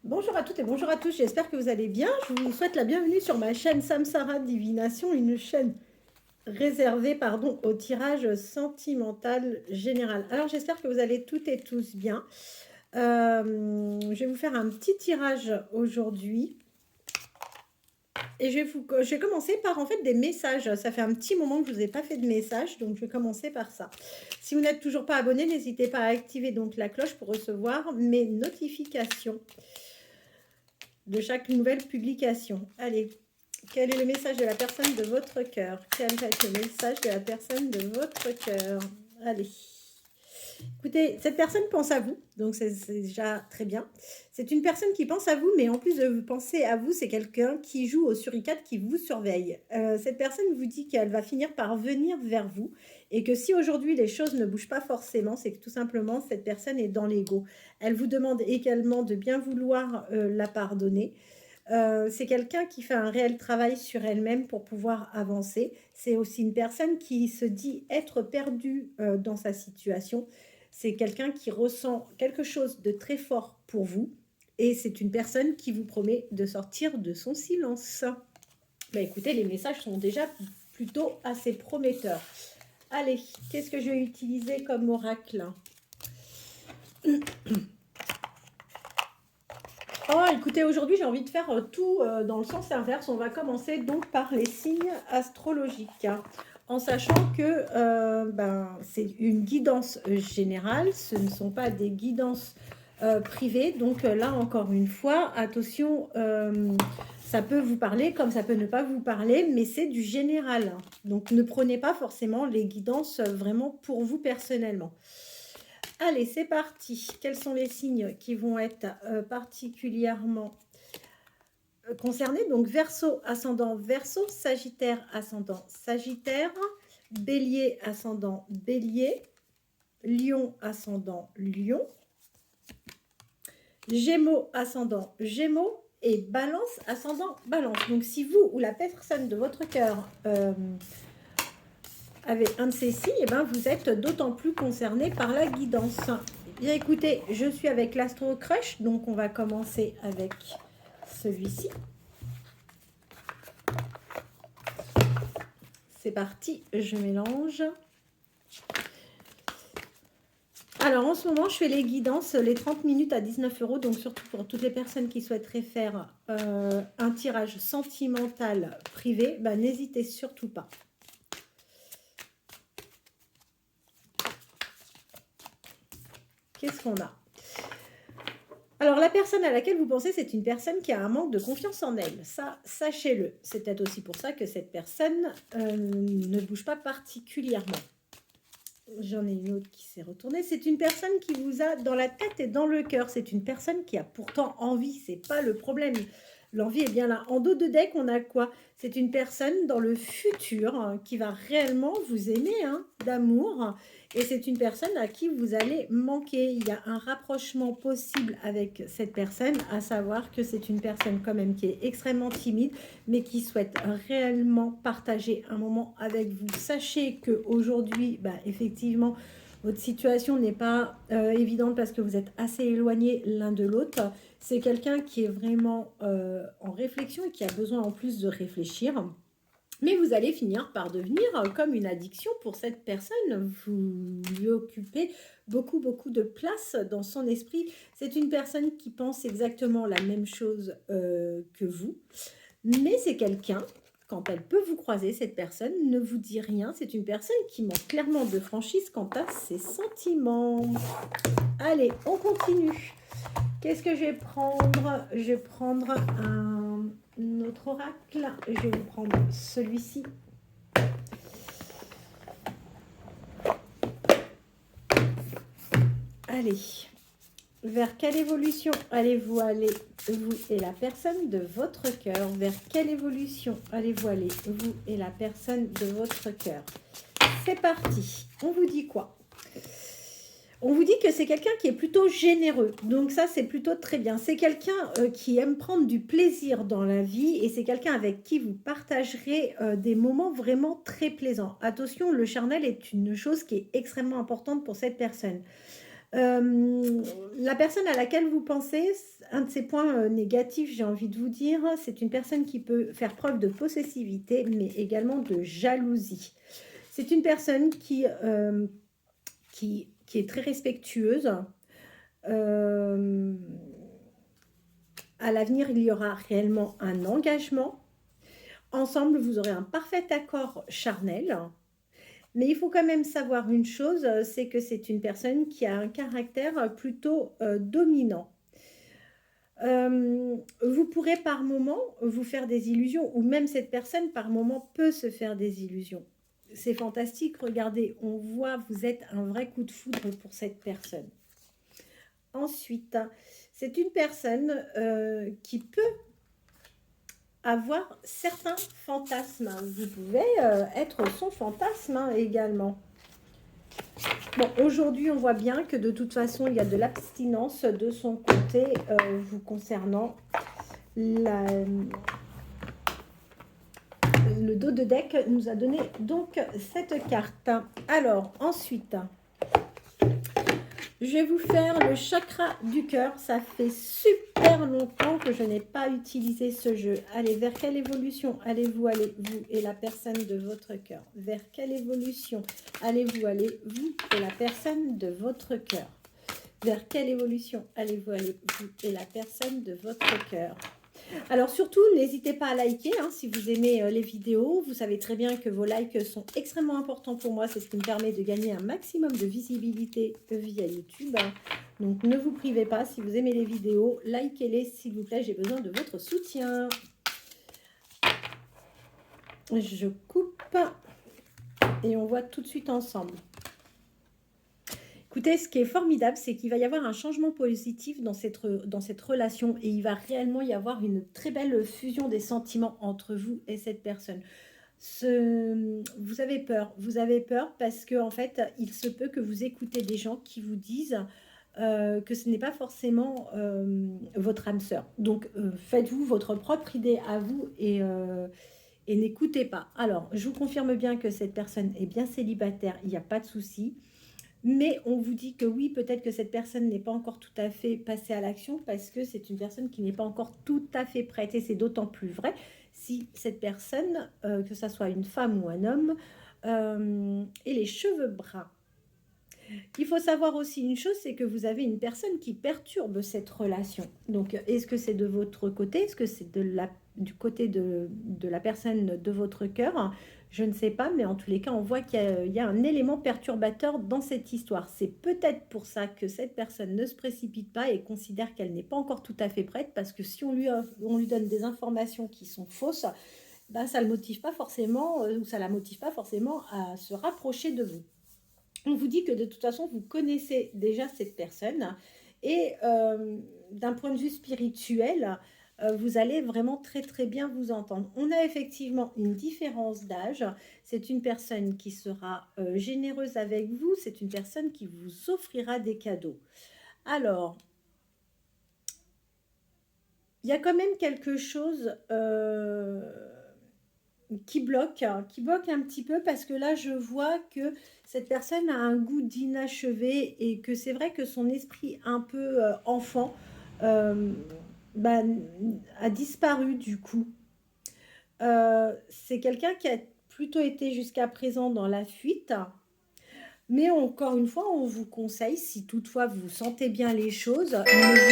Bonjour à toutes et bonjour à tous, j'espère que vous allez bien. Je vous souhaite la bienvenue sur ma chaîne Samsara Divination, une chaîne réservée au tirage sentimental général. Alors j'espère que vous allez toutes et tous bien. Je vais vous faire un petit tirage aujourd'hui. Et je vais commencer par en fait des messages. Ça fait un petit moment que je ne vous ai pas fait de messages, donc je vais commencer par ça. Si vous n'êtes toujours pas abonné, n'hésitez pas à activer donc la cloche pour recevoir mes notifications de chaque nouvelle publication. Allez, quel est le message de la personne de votre cœur? Quel va être le message de la personne de votre cœur? Allez. Écoutez, cette personne pense à vous, donc c'est déjà très bien. C'est une personne qui pense à vous, mais en plus de penser à vous, c'est quelqu'un qui joue au suricate, qui vous surveille. Cette personne vous dit qu'elle va finir par venir vers vous et que si aujourd'hui les choses ne bougent pas forcément, c'est que tout simplement cette personne est dans l'ego. Elle vous demande également de bien vouloir la pardonner. C'est quelqu'un qui fait un réel travail sur elle-même pour pouvoir avancer. C'est aussi une personne qui se dit être perdue dans sa situation. C'est quelqu'un qui ressent quelque chose de très fort pour vous. Et c'est une personne qui vous promet de sortir de son silence. Bah, écoutez, les messages sont déjà plutôt assez prometteurs. Allez, qu'est-ce que je vais utiliser comme oracle? Oh, écoutez, aujourd'hui, j'ai envie de faire tout dans le sens inverse. On va commencer donc par les signes astrologiques, hein, en sachant que c'est une guidance générale, ce ne sont pas des guidances privées. Donc là, encore une fois, attention, ça peut vous parler comme ça peut ne pas vous parler, mais c'est du général. Donc ne prenez pas forcément les guidances vraiment pour vous personnellement. Allez, c'est parti. Quels sont les signes qui vont être particulièrement concernés? Donc, Verseau, ascendant Verseau, Sagittaire, ascendant Sagittaire, Bélier, ascendant Bélier, Lion, ascendant Lion, Gémeaux, ascendant Gémeaux et Balance, ascendant Balance. Donc, si vous ou la personne de votre cœur avez un de ces signes, et ben vous êtes d'autant plus concerné par la guidance. Bien écoutez, je suis avec l'Astro Crush, donc on va commencer avec celui-ci. C'est parti, je mélange. Alors en ce moment, je fais les guidances, les 30 minutes à 19 €, donc surtout pour toutes les personnes qui souhaiteraient faire un tirage sentimental privé, ben, n'hésitez surtout pas. Qu'est-ce qu'on a? Alors, la personne à laquelle vous pensez, c'est une personne qui a un manque de confiance en elle. Ça, sachez-le. C'est peut-être aussi pour ça que cette personne ne bouge pas particulièrement. J'en ai une autre qui s'est retournée. C'est une personne qui vous a dans la tête et dans le cœur. C'est une personne qui a pourtant envie. C'est pas le problème. L'envie est bien là. En dos de deck, on a quoi? C'est une personne dans le futur qui va réellement vous aimer, d'amour. Et c'est une personne à qui vous allez manquer. Il y a un rapprochement possible avec cette personne, à savoir que c'est une personne quand même qui est extrêmement timide, mais qui souhaite réellement partager un moment avec vous. Sachez qu'aujourd'hui, effectivement, votre situation n'est pas évidente parce que vous êtes assez éloignés l'un de l'autre. C'est quelqu'un qui est vraiment en réflexion et qui a besoin en plus de réfléchir. Mais vous allez finir par devenir comme une addiction pour cette personne. Vous lui occupez beaucoup, beaucoup de place dans son esprit. C'est une personne qui pense exactement la même chose que vous. Mais c'est quelqu'un, quand elle peut vous croiser, cette personne ne vous dit rien. C'est une personne qui manque clairement de franchise quant à ses sentiments. Allez, on continue. Qu'est-ce que je vais prendre? Je vais prendre un autre oracle. Je vais vous prendre celui-ci. Allez, vers quelle évolution allez-vous aller, vous et la personne de votre cœur? Vers quelle évolution allez-vous aller, vous et la personne de votre cœur? C'est parti. On vous dit quoi? On vous dit que c'est quelqu'un qui est plutôt généreux. Donc ça, c'est plutôt très bien. C'est quelqu'un qui aime prendre du plaisir dans la vie et c'est quelqu'un avec qui vous partagerez des moments vraiment très plaisants. Attention, le charnel est une chose qui est extrêmement importante pour cette personne. La personne à laquelle vous pensez, un de ses points négatifs, j'ai envie de vous dire, c'est une personne qui peut faire preuve de possessivité, mais également de jalousie. C'est une personne qui est très respectueuse. À l'avenir, il y aura réellement un engagement. Ensemble, vous aurez un parfait accord charnel. Mais il faut quand même savoir une chose, c'est que c'est une personne qui a un caractère plutôt dominant. Vous pourrez par moment vous faire des illusions, ou même cette personne par moment peut se faire des illusions. C'est fantastique, regardez, on voit, vous êtes un vrai coup de foudre pour cette personne. Ensuite, c'est une personne qui peut avoir certains fantasmes. Vous pouvez être son fantasme également. Bon, aujourd'hui, on voit bien que de toute façon, il y a de l'abstinence de son côté vous concernant. Le dos de deck nous a donné donc cette carte. Alors, ensuite, je vais vous faire le chakra du cœur. Ça fait super longtemps que je n'ai pas utilisé ce jeu. Allez, vers quelle évolution allez-vous et la personne de votre cœur? Vers quelle évolution allez-vous et la personne de votre cœur? Vers quelle évolution allez-vous et la personne de votre cœur? Alors surtout, n'hésitez pas à liker si vous aimez les vidéos. Vous savez très bien que vos likes sont extrêmement importants pour moi. C'est ce qui me permet de gagner un maximum de visibilité via YouTube. Donc ne vous privez pas, si vous aimez les vidéos, likez-les s'il vous plaît. J'ai besoin de votre soutien. Je coupe et on voit tout de suite ensemble. Écoutez, ce qui est formidable, c'est qu'il va y avoir un changement positif dans cette relation et il va réellement y avoir une très belle fusion des sentiments entre vous et cette personne. Vous avez peur parce que en fait, il se peut que vous écoutez des gens qui vous disent que ce n'est pas forcément votre âme sœur. Donc, faites-vous votre propre idée à vous et n'écoutez pas. Alors, je vous confirme bien que cette personne est bien célibataire, il n'y a pas de souci. Mais on vous dit que oui, peut-être que cette personne n'est pas encore tout à fait passée à l'action parce que c'est une personne qui n'est pas encore tout à fait prête. Et c'est d'autant plus vrai si cette personne, que ce soit une femme ou un homme, et les cheveux bruns. Il faut savoir aussi une chose, c'est que vous avez une personne qui perturbe cette relation. Donc, est-ce que c'est de votre côté? Est-ce que c'est du côté de la personne de votre cœur? Je ne sais pas, mais en tous les cas, on voit qu'il y a un élément perturbateur dans cette histoire. C'est peut-être pour ça que cette personne ne se précipite pas et considère qu'elle n'est pas encore tout à fait prête, parce que si on lui donne des informations qui sont fausses, ben, ça ne motive pas forcément, ou ça la motive pas forcément à se rapprocher de vous. On vous dit que de toute façon, vous connaissez déjà cette personne et d'un point de vue spirituel, vous allez vraiment très très bien vous entendre. On a effectivement une différence d'âge. C'est une personne qui sera généreuse avec vous. C'est une personne qui vous offrira des cadeaux. Alors, il y a quand même quelque chose qui bloque un petit peu parce que là, je vois que cette personne a un goût d'inachevé et que c'est vrai que son esprit un peu enfant bah, a disparu du coup. C'est quelqu'un qui a plutôt été jusqu'à présent dans la fuite. Mais encore une fois, on vous conseille, si toutefois vous sentez bien les choses, ne